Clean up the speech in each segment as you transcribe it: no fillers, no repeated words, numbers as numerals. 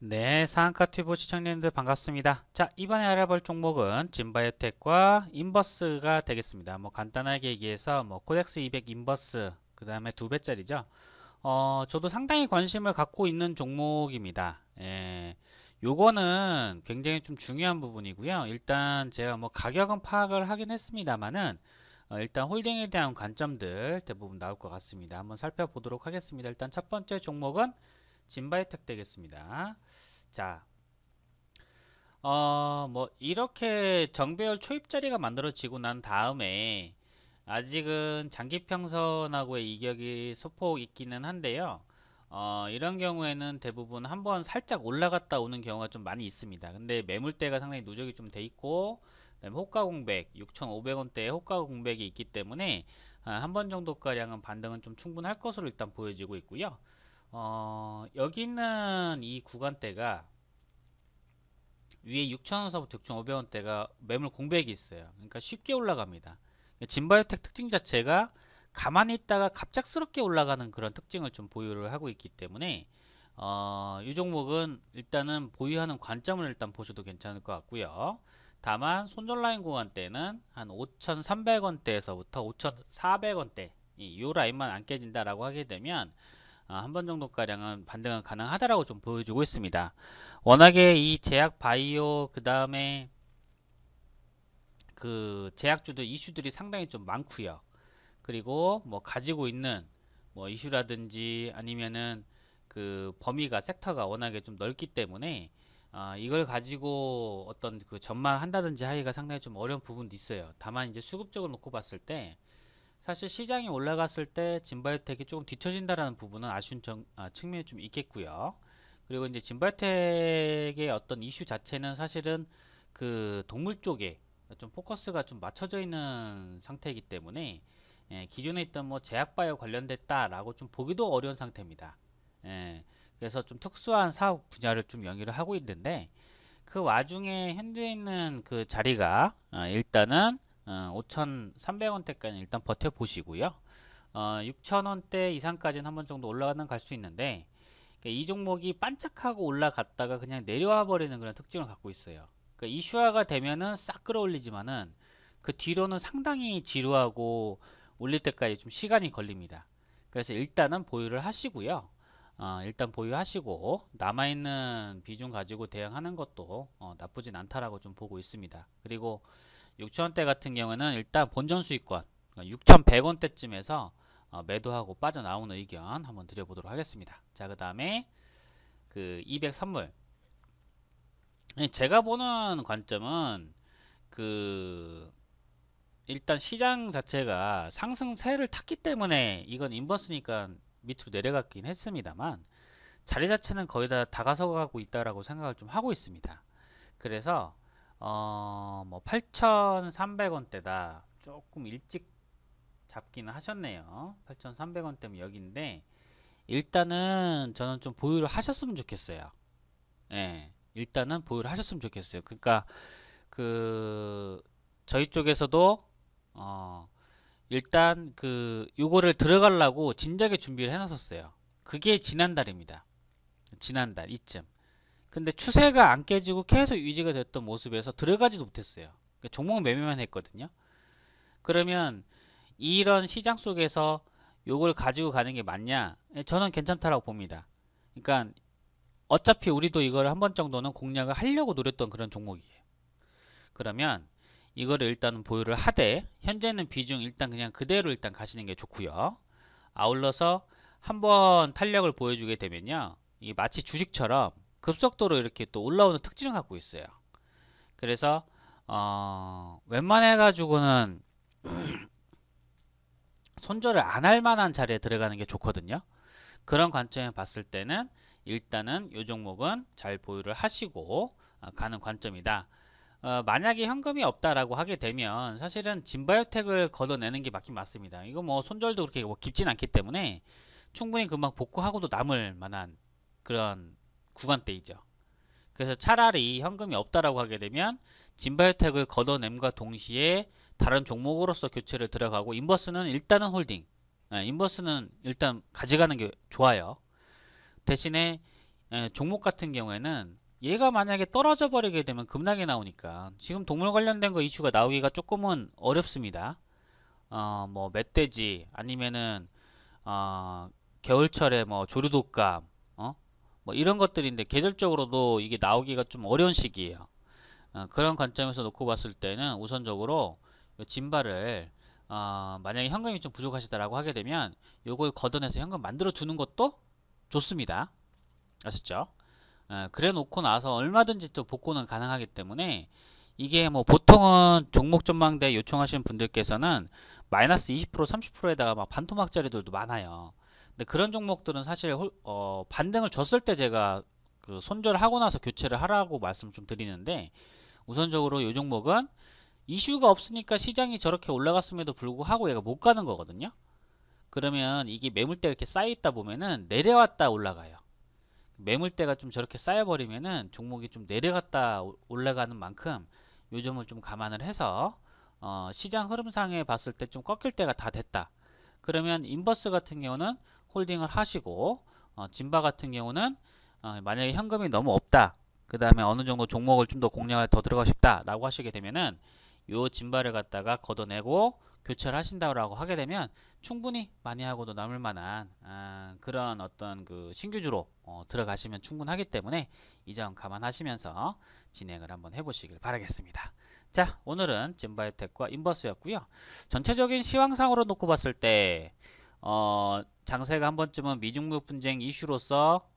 네, 상한가튜브 시청자님들 반갑습니다. 자, 이번에 알아볼 종목은 진바이오텍과 인버스가 되겠습니다. 뭐 간단하게 얘기해서 뭐 코덱스 200 인버스 그 다음에 두 배짜리죠. 저도 상당히 관심을 갖고 있는 종목입니다. 예, 요거는 굉장히 좀 중요한 부분이고요. 일단 제가 뭐 가격은 파악을 하긴 했습니다만은 일단 홀딩에 대한 관점들 대부분 나올 것 같습니다. 한번 살펴보도록 하겠습니다. 일단 첫 번째 종목은 진바이오텍 되겠습니다. 자, 뭐 이렇게 정배열 초입 자리가 만들어지고 난 다음에 아직은 장기평선하고의 이격이 소폭 있기는 한데요. 이런 경우에는 대부분 한번 살짝 올라갔다 오는 경우가 좀 많이 있습니다. 근데 매물대가 상당히 누적이 좀 돼 있고, 그다음에 호가 공백 6,500원대의 호가 공백이 있기 때문에 한 번 정도 가량은 반등은 좀 충분할 것으로 일단 보여지고 있고요. 여기 있는 이 구간대가 위에 6,000원서부터 6,500원대가 매물 공백이 있어요. 그러니까 쉽게 올라갑니다. 진바이오텍 특징 자체가 가만히 있다가 갑작스럽게 올라가는 그런 특징을 좀 보유를 하고 있기 때문에 이 종목은 일단은 보유하는 관점을 일단 보셔도 괜찮을 것 같고요. 다만 손절 라인 구간대는 한 5,300원대에서부터 5,400원대 이 라인만 안 깨진다라고 하게 되면 한 번 정도 가량은 반등은 가능하다라고 좀 보여주고 있습니다. 워낙에 이 제약 바이오 그 다음에 그 제약주들 이슈들이 상당히 좀 많고요. 그리고 뭐 가지고 있는 뭐 이슈라든지 아니면은 그 범위가 섹터가 워낙에 좀 넓기 때문에 이걸 가지고 어떤 그 전망한다든지 하기가 상당히 좀 어려운 부분도 있어요. 다만 이제 수급적으로 놓고 봤을 때 사실 시장이 올라갔을 때 진바이오텍이 조금 뒤처진다라는 부분은 아쉬운 측면이 좀 있겠고요. 그리고 이제 진바이오텍의 어떤 이슈 자체는 사실은 그 동물 쪽에 좀 포커스가 좀 맞춰져 있는 상태이기 때문에 기존에 있던 뭐 제약바이오 관련됐다라고 좀 보기도 어려운 상태입니다. 그래서 좀 특수한 사업 분야를 좀 영위를 하고 있는데 그 와중에 현재 있는 그 자리가 일단은 5,300원대까지 일단 버텨보시고요. 6,000원대 이상까지는 한 번 정도 올라가는 갈 수 있는데 이 종목이 반짝하고 올라갔다가 그냥 내려와 버리는 그런 특징을 갖고 있어요. 그러니까 이슈화가 되면은 싹 끌어올리지만은 그 뒤로는 상당히 지루하고 올릴 때까지 좀 시간이 걸립니다. 그래서 일단은 보유를 하시고요. 일단 보유하시고 남아있는 비중 가지고 대응하는 것도 나쁘진 않다라고 좀 보고 있습니다. 그리고 6,000원대 같은 경우는 일단 본전 수익권 6,100원대쯤에서 매도하고 빠져나오는 의견 한번 드려보도록 하겠습니다. 자, 그 다음에 그 200 선물. 제가 보는 관점은 그 일단 시장 자체가 상승세를 탔기 때문에 이건 인버스니까 밑으로 내려갔긴 했습니다만 자리 자체는 거의 다 다가서가고 있다라고 생각을 좀 하고 있습니다. 그래서 뭐 8,300원대다 조금 일찍 잡기는 하셨네요. 8,300원대면 여기인데 일단은 저는 좀 보유를 하셨으면 좋겠어요. 예, 일단은 보유를 하셨으면 좋겠어요. 그러니까 그 저희 쪽에서도 어 일단 그 요거를 들어가려고 진작에 준비를 해놨었어요. 그게 지난달입니다. 지난달 이쯤. 근데 추세가 안 깨지고 계속 유지가 됐던 모습에서 들어가지도 못했어요. 그러니까 종목 매매만 했거든요. 그러면 이런 시장 속에서 요걸 가지고 가는 게 맞냐? 저는 괜찮다라고 봅니다. 그러니까 어차피 우리도 이걸 한 번 정도는 공략을 하려고 노렸던 그런 종목이에요. 그러면 이거를 일단 보유를 하되 현재는 비중 일단 그냥 그대로 일단 가시는 게 좋고요. 아울러서 한번 탄력을 보여주게 되면요. 이게 마치 주식처럼 급속도로 이렇게 또 올라오는 특징을 갖고 있어요. 그래서 웬만해 가지고는 손절을 안 할 만한 자리에 들어가는 게 좋거든요. 그런 관점에 봤을 때는 일단은 이 종목은 잘 보유를 하시고 가는 관점이다. 만약에 현금이 없다라고 하게 되면 사실은 진바이오텍을 걷어내는 게 맞긴 맞습니다. 이거 뭐 손절도 그렇게 뭐 깊진 않기 때문에 충분히 금방 복구하고도 남을 만한 그런 구간대이죠. 그래서 차라리 현금이 없다라고 하게 되면 진바이오텍을 걷어냄과 동시에 다른 종목으로서 교체를 들어가고 인버스는 일단은 홀딩. 인버스는 일단 가져가는 게 좋아요. 대신에 종목 같은 경우에는 얘가 만약에 떨어져 버리게 되면 급락이 나오니까 지금 동물 관련된 거 이슈가 나오기가 조금은 어렵습니다. 뭐 멧돼지 아니면은 겨울철에 뭐 조류독감 뭐 이런 것들인데 계절적으로도 이게 나오기가 좀 어려운 시기예요. 그런 관점에서 놓고 봤을 때는 우선적으로 요 진바를 만약에 현금이 좀 부족하시다라고 하게 되면 요걸 걷어내서 현금 만들어 두는 것도 좋습니다. 아셨죠? 그래 놓고 나서 얼마든지 또 복구는 가능하기 때문에 이게 뭐 보통은 종목 전망대 요청하시는 분들께서는 마이너스 20% 30%에다가 막 반토막짜리들도 많아요. 근데 그런 종목들은 사실 반등을 줬을 때 제가 그 손절하고 나서 교체를 하라고 말씀 좀 드리는데 우선적으로 이 종목은 이슈가 없으니까 시장이 저렇게 올라갔음에도 불구하고 얘가 못 가는 거거든요. 그러면 이게 매물대가 이렇게 쌓여 있다 보면은 내려왔다 올라가요. 매물대가 좀 저렇게 쌓여버리면은 종목이 좀 내려갔다 올라가는 만큼 요 점을 좀 감안을 해서 시장 흐름상에 봤을 때 좀 꺾일 때가 다 됐다. 그러면 인버스 같은 경우는 홀딩을 하시고 진바 같은 경우는 만약에 현금이 너무 없다. 그 다음에 어느 정도 종목을 좀 더 공략을 더 들어가고 싶다 라고 하시게 되면은 요 진바를 갖다가 걷어내고 교체를 하신다고 하게 되면 충분히 많이 하고도 남을 만한 그런 어떤 그 신규주로 들어가시면 충분하기 때문에 이 점 감안하시면서 진행을 한번 해보시길 바라겠습니다. 자, 오늘은 진바이오텍과 인버스였고요. 전체적인 시황상으로 놓고 봤을 때 장세가 한 번쯤은 미중국 분쟁 이슈로서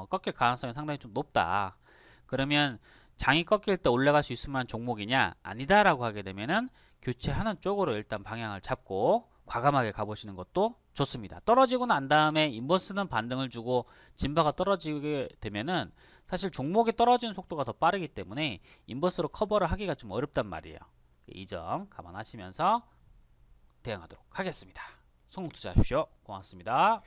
꺾일 가능성이 상당히 좀 높다. 그러면 장이 꺾일 때 올라갈 수 있을 만한 종목이냐? 아니다라고 하게 되면은 교체하는 쪽으로 일단 방향을 잡고 과감하게 가보시는 것도 좋습니다. 떨어지고 난 다음에 인버스는 반등을 주고 진바가 떨어지게 되면은 사실 종목이 떨어지는 속도가 더 빠르기 때문에 인버스로 커버를 하기가 좀 어렵단 말이에요. 이 점 감안하시면서 대응하도록 하겠습니다. 성공 투자하십시오. 고맙습니다.